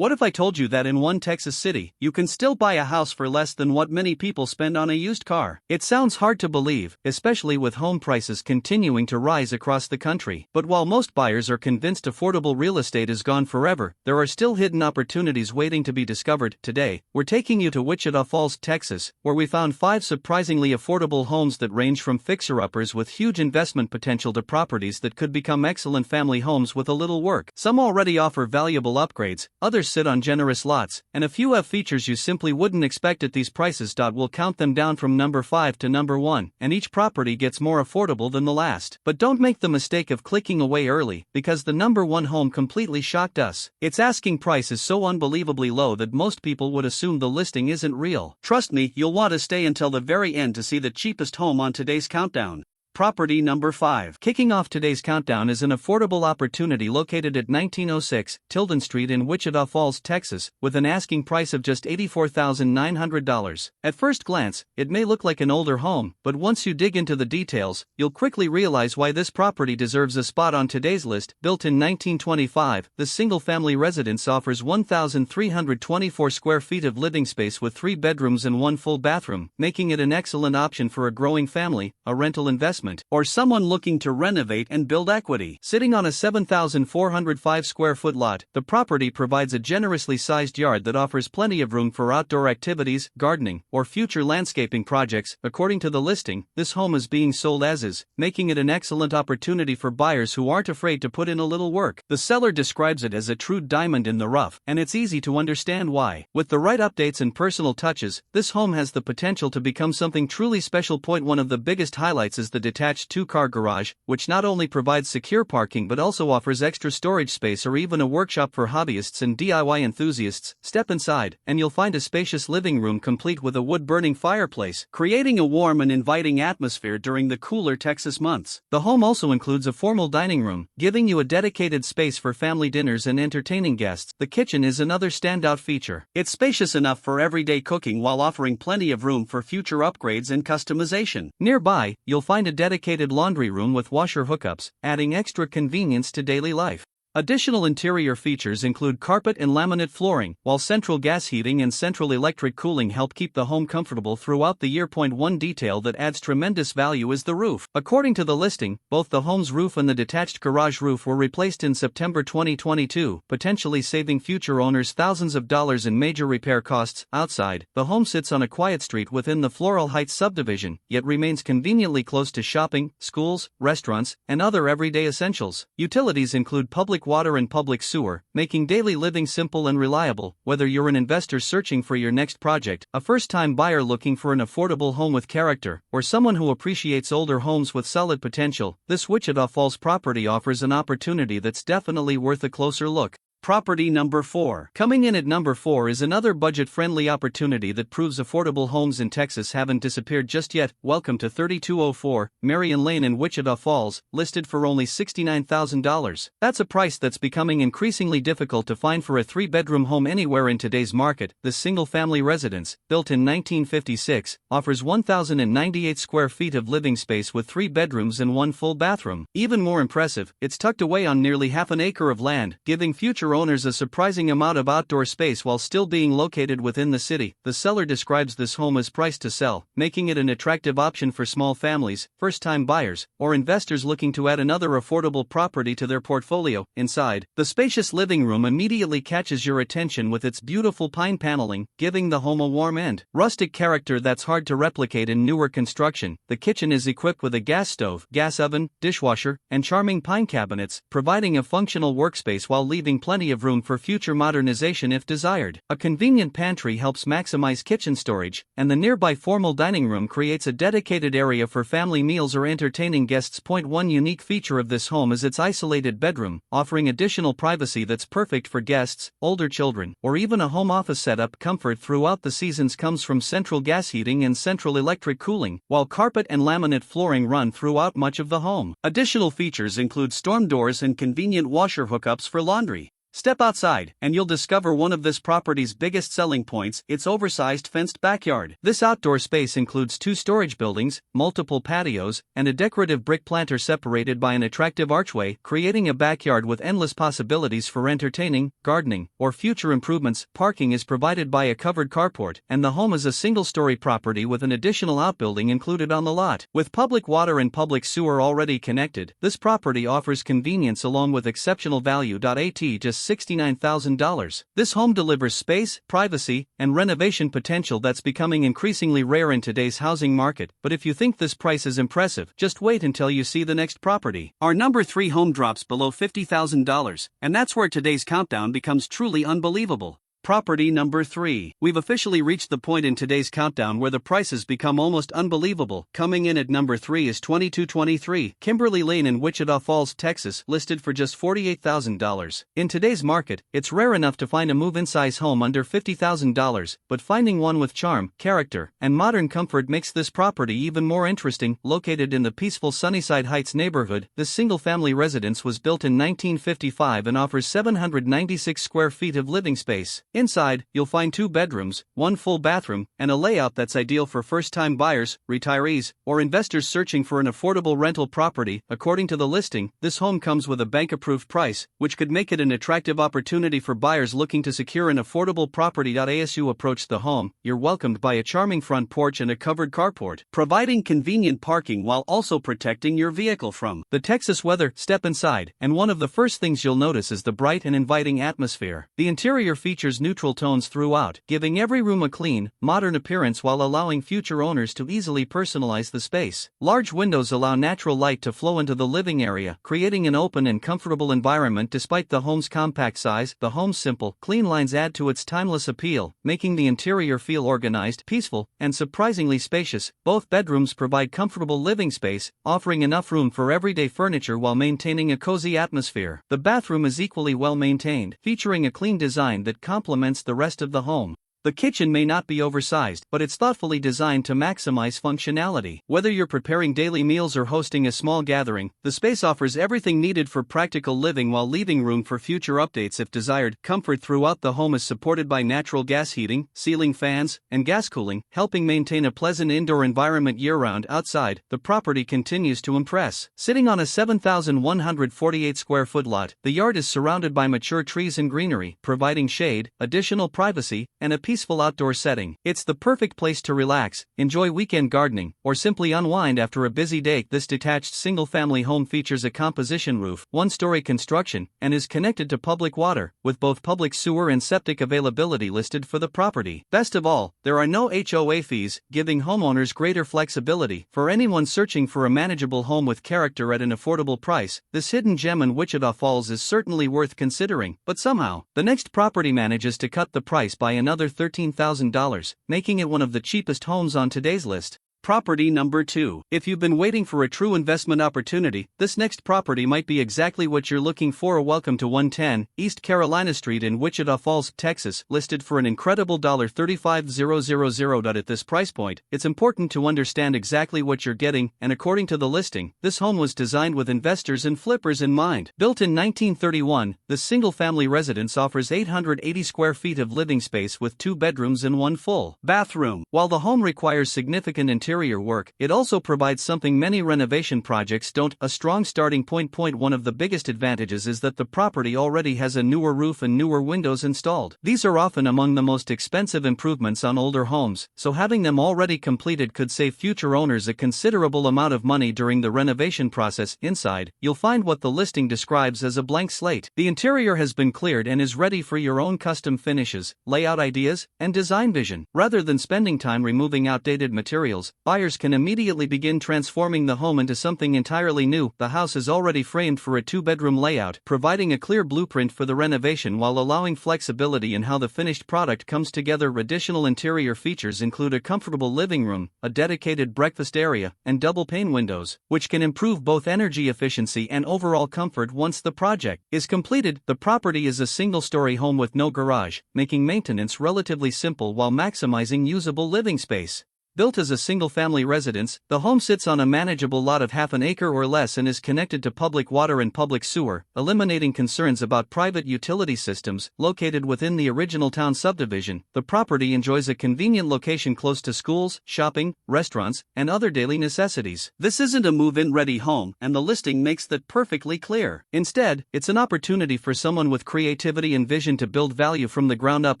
What if I told you that in one Texas city, you can still buy a house for less than what many people spend on a used car? It sounds hard to believe, especially with home prices continuing to rise across the country. But while most buyers are convinced affordable real estate is gone forever, there are still hidden opportunities waiting to be discovered. Today, we're taking you to Wichita Falls, Texas, where we found 5 surprisingly affordable homes that range from fixer-uppers with huge investment potential to properties that could become excellent family homes with a little work. Some already offer valuable upgrades, others sit on generous lots, and a few have features you simply wouldn't expect at these prices. We'll count them down from number 5 to number 1, and each property gets more affordable than the last. But don't make the mistake of clicking away early, because the number 1 home completely shocked us. Its asking price is so unbelievably low that most people would assume the listing isn't real. Trust me, you'll want to stay until the very end to see the cheapest home on today's countdown. Property number 5. Kicking off today's countdown is an affordable opportunity located at 1906 Tilden Street in Wichita Falls, Texas, with an asking price of just $84,900. At first glance, it may look like an older home, but once you dig into the details, you'll quickly realize why this property deserves a spot on today's list. Built in 1925, the single-family residence offers 1,324 square feet of living space with 3 bedrooms and 1 full bathroom, making it an excellent option for a growing family, a rental investment, or someone looking to renovate and build equity. Sitting on a 7,405 square foot lot, the property provides a generously sized yard that offers plenty of room for outdoor activities, gardening, or future landscaping projects. According to the listing, this home is being sold as is, making it an excellent opportunity for buyers who aren't afraid to put in a little work. The seller describes it as a true diamond in the rough, and it's easy to understand why. With the right updates and personal touches, this home has the potential to become something truly special. One of the biggest highlights is the detached 2-car garage, which not only provides secure parking but also offers extra storage space or even a workshop for hobbyists and DIY enthusiasts. Step inside, and you'll find a spacious living room complete with a wood-burning fireplace, creating a warm and inviting atmosphere during the cooler Texas months. The home also includes a formal dining room, giving you a dedicated space for family dinners and entertaining guests. The kitchen is another standout feature. It's spacious enough for everyday cooking while offering plenty of room for future upgrades and customization. Nearby, you'll find a dedicated laundry room with washer hookups, adding extra convenience to daily life. Additional interior features include carpet and laminate flooring, while central gas heating and central electric cooling help keep the home comfortable throughout the year. One detail that adds tremendous value is the roof. According to the listing, both the home's roof and the detached garage roof were replaced in September 2022, potentially saving future owners thousands of dollars in major repair costs. Outside, the home sits on a quiet street within the Floral Heights subdivision, yet remains conveniently close to shopping, schools, restaurants, and other everyday essentials. Utilities include public water and public sewer, making daily living simple and reliable. Whether you're an investor searching for your next project, a first-time buyer looking for an affordable home with character, or someone who appreciates older homes with solid potential, this Wichita Falls property offers an opportunity that's definitely worth a closer look. Property number 4. Coming in at number 4 is another budget-friendly opportunity that proves affordable homes in Texas haven't disappeared just yet. Welcome to 3204 Marion Lane in Wichita Falls, listed for only $69,000. That's a price that's becoming increasingly difficult to find for a 3-bedroom home anywhere in today's market. This single-family residence, built in 1956, offers 1,098 square feet of living space with 3 bedrooms and 1 full bathroom. Even more impressive, it's tucked away on nearly half an acre of land, giving future owners a surprising amount of outdoor space while still being located within the city. The seller describes this home as priced to sell, making it an attractive option for small families, first-time buyers, or investors looking to add another affordable property to their portfolio. Inside, the spacious living room immediately catches your attention with its beautiful pine paneling, giving the home a warm and rustic character that's hard to replicate in newer construction. The kitchen is equipped with a gas stove, gas oven, dishwasher, and charming pine cabinets, providing a functional workspace while leaving plenty of room for future modernization if desired. A convenient pantry helps maximize kitchen storage, and the nearby formal dining room creates a dedicated area for family meals or entertaining guests. One unique feature of this home is its isolated bedroom, offering additional privacy that's perfect for guests, older children, or even a home office setup. Comfort throughout the seasons comes from central gas heating and central electric cooling, while carpet and laminate flooring run throughout much of the home. Additional features include storm doors and convenient washer hookups for laundry. Step outside, and you'll discover one of this property's biggest selling points: its oversized fenced backyard. This outdoor space includes 2 storage buildings, multiple patios, and a decorative brick planter separated by an attractive archway, creating a backyard with endless possibilities for entertaining, gardening, or future improvements. Parking is provided by a covered carport, and the home is a single-story property with an additional outbuilding included on the lot. With public water and public sewer already connected, this property offers convenience along with exceptional value. At just $69,000. This home delivers space, privacy, and renovation potential that's becoming increasingly rare in today's housing market. But if you think this price is impressive, just wait until you see the next property. Our number 3 home drops below $50,000, and that's where today's countdown becomes truly unbelievable. Property number 3. We've officially reached the point in today's countdown where the prices become almost unbelievable. Coming in at number 3 is 2223 Kimberly Lane in Wichita Falls, Texas, listed for just $48,000. In today's market, it's rare enough to find a move-in size home under $50,000, but finding one with charm, character, and modern comfort makes this property even more interesting. Located in the peaceful Sunnyside Heights neighborhood, this single-family residence was built in 1955 and offers 796 square feet of living space. Inside, you'll find 2 bedrooms, 1 full bathroom, and a layout that's ideal for first-time buyers, retirees, or investors searching for an affordable rental property. According to the listing, this home comes with a bank-approved price, which could make it an attractive opportunity for buyers looking to secure an affordable property. As you approach the home, you're welcomed by a charming front porch and a covered carport, providing convenient parking while also protecting your vehicle from the Texas weather. Step inside, and one of the first things you'll notice is the bright and inviting atmosphere. The interior features neutral tones throughout, giving every room a clean, modern appearance while allowing future owners to easily personalize the space. Large windows allow natural light to flow into the living area, creating an open and comfortable environment. Despite the home's compact size, the home's simple, clean lines add to its timeless appeal, making the interior feel organized, peaceful, and surprisingly spacious. Both bedrooms provide comfortable living space, offering enough room for everyday furniture while maintaining a cozy atmosphere. The bathroom is equally well maintained, featuring a clean design that complements the rest of the home. The kitchen may not be oversized, but it's thoughtfully designed to maximize functionality. Whether you're preparing daily meals or hosting a small gathering, the space offers everything needed for practical living while leaving room for future updates if desired. Comfort throughout the home is supported by natural gas heating, ceiling fans, and gas cooling, helping maintain a pleasant indoor environment year-round. Outside, the property continues to impress. Sitting on a 7,148 square foot lot, the yard is surrounded by mature trees and greenery, providing shade, additional privacy, and a peaceful outdoor setting. It's the perfect place to relax, enjoy weekend gardening, or simply unwind after a busy day. This detached single-family home features a composition roof, 1-story construction, and is connected to public water, with both public sewer and septic availability listed for the property. Best of all, there are no HOA fees, giving homeowners greater flexibility. For anyone searching for a manageable home with character at an affordable price, this hidden gem in Wichita Falls is certainly worth considering. But somehow, the next property manages to cut the price by another $13,000, making it one of the cheapest homes on today's list. Property number 2. If you've been waiting for a true investment opportunity, this next property might be exactly what you're looking for. Welcome to 110 East Carolina Street in Wichita Falls, Texas, listed for an incredible $35,000. At this price point, it's important to understand exactly what you're getting, and according to the listing, this home was designed with investors and flippers in mind. Built in 1931, this single-family residence offers 880 square feet of living space with 2 bedrooms and 1 full bathroom. While the home requires significant interior work, it also provides something many renovation projects don't: a strong starting point. One of the biggest advantages is that the property already has a newer roof and newer windows installed. These are often among the most expensive improvements on older homes, so having them already completed could save future owners a considerable amount of money during the renovation process. Inside, you'll find what the listing describes as a blank slate. The interior has been cleared and is ready for your own custom finishes, layout ideas, and design vision. Rather than spending time removing outdated materials, buyers can immediately begin transforming the home into something entirely new. The house is already framed for a 2-bedroom layout, providing a clear blueprint for the renovation while allowing flexibility in how the finished product comes together. Additional interior features include a comfortable living room, a dedicated breakfast area, and double-pane windows, which can improve both energy efficiency and overall comfort. Once the project is completed, the property is a single-story home with no garage, making maintenance relatively simple while maximizing usable living space. Built as a single-family residence, the home sits on a manageable lot of half an acre or less and is connected to public water and public sewer, eliminating concerns about private utility systems. Located within the original town subdivision, the property enjoys a convenient location close to schools, shopping, restaurants, and other daily necessities. This isn't a move-in ready home, and the listing makes that perfectly clear. Instead, it's an opportunity for someone with creativity and vision to build value from the ground up.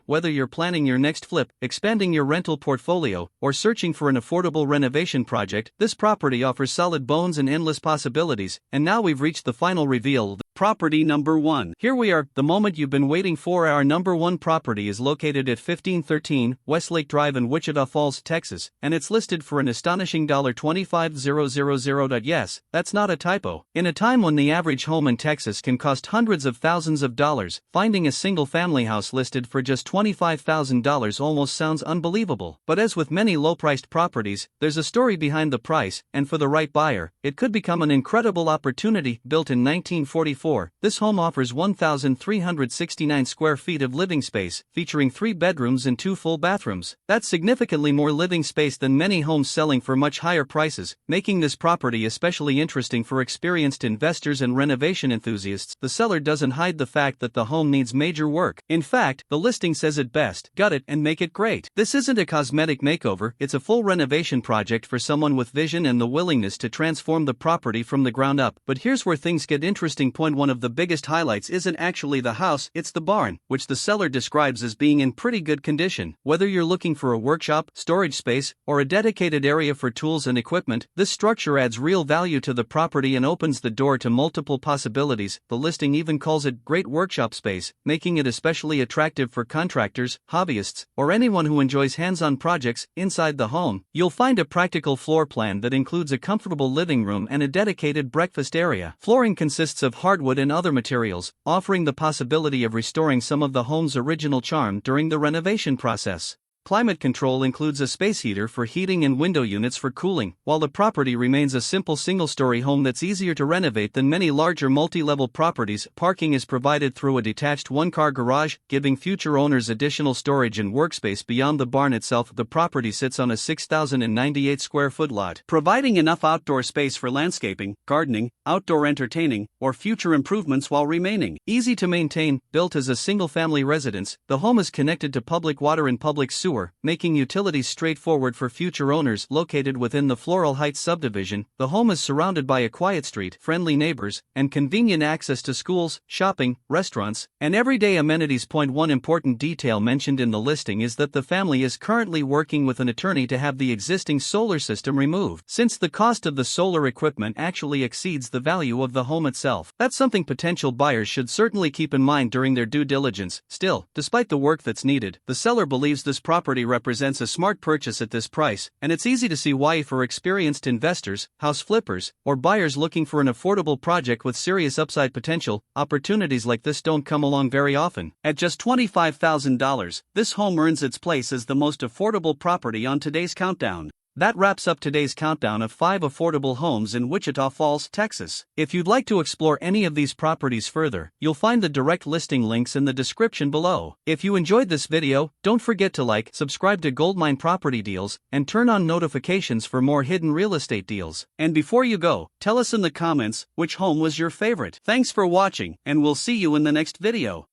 Whether you're planning your next flip, expanding your rental portfolio, or searching for an affordable renovation project, this property offers solid bones and endless possibilities. And now we've reached the final reveal. Property number 1. Here we are, the moment you've been waiting for. Our number 1 property is located at 1513 Westlake Drive in Wichita Falls, Texas, and it's listed for an astonishing $25,000. Yes, that's not a typo. In a time when the average home in Texas can cost hundreds of thousands of dollars, finding a single-family house listed for just $25,000 almost sounds unbelievable. But as with many low-priced properties, there's a story behind the price, and for the right buyer, it could become an incredible opportunity. Built in 1944, this home offers 1,369 square feet of living space, featuring 3 bedrooms and 2 full bathrooms. That's significantly more living space than many homes selling for much higher prices, making this property especially interesting for experienced investors and renovation enthusiasts. The seller doesn't hide the fact that the home needs major work. In fact, the listing says it best: gut it and make it great. This isn't a cosmetic makeover, it's a full renovation project for someone with vision and the willingness to transform the property from the ground up. But here's where things get interesting. Point 1: of the biggest highlights isn't actually the house, it's the barn, which the seller describes as being in pretty good condition. Whether you're looking for a workshop, storage space, or a dedicated area for tools and equipment, this structure adds real value to the property and opens the door to multiple possibilities. The listing even calls it great workshop space, making it especially attractive for contractors, hobbyists, or anyone who enjoys hands-on projects. Inside the home, you'll find a practical floor plan that includes a comfortable living room and a dedicated breakfast area. Flooring consists of hardwood and other materials, offering the possibility of restoring some of the home's original charm during the renovation process. Climate control includes a space heater for heating and window units for cooling, while the property remains a simple single-story home that's easier to renovate than many larger multi-level properties. Parking is provided through a detached one-car garage, giving future owners additional storage and workspace beyond the barn itself. The property sits on a 6,098 square foot lot, providing enough outdoor space for landscaping, gardening, outdoor entertaining, or future improvements while remaining easy to maintain. Built as a single-family residence, the home is connected to public water and public sewer, making utilities straightforward for future owners. Located within the Floral Heights subdivision, the home is surrounded by a quiet street, friendly neighbors, and convenient access to schools, shopping, restaurants, and everyday amenities. Point 1: important detail mentioned in the listing is that the family is currently working with an attorney to have the existing solar system removed, since the cost of the solar equipment actually exceeds the value of the home itself. That's something potential buyers should certainly keep in mind during their due diligence. Still, despite the work that's needed, the seller believes this property represents a smart purchase at this price, and it's easy to see why. For experienced investors, house flippers, or buyers looking for an affordable project with serious upside potential, opportunities like this don't come along very often. At just $25,000, this home earns its place as the most affordable property on today's countdown. That wraps up today's countdown of 5 affordable homes in Wichita Falls, Texas. If you'd like to explore any of these properties further, you'll find the direct listing links in the description below. If you enjoyed this video, don't forget to like, subscribe to Goldmine Property Deals, and turn on notifications for more hidden real estate deals. And before you go, tell us in the comments which home was your favorite. Thanks for watching, and we'll see you in the next video.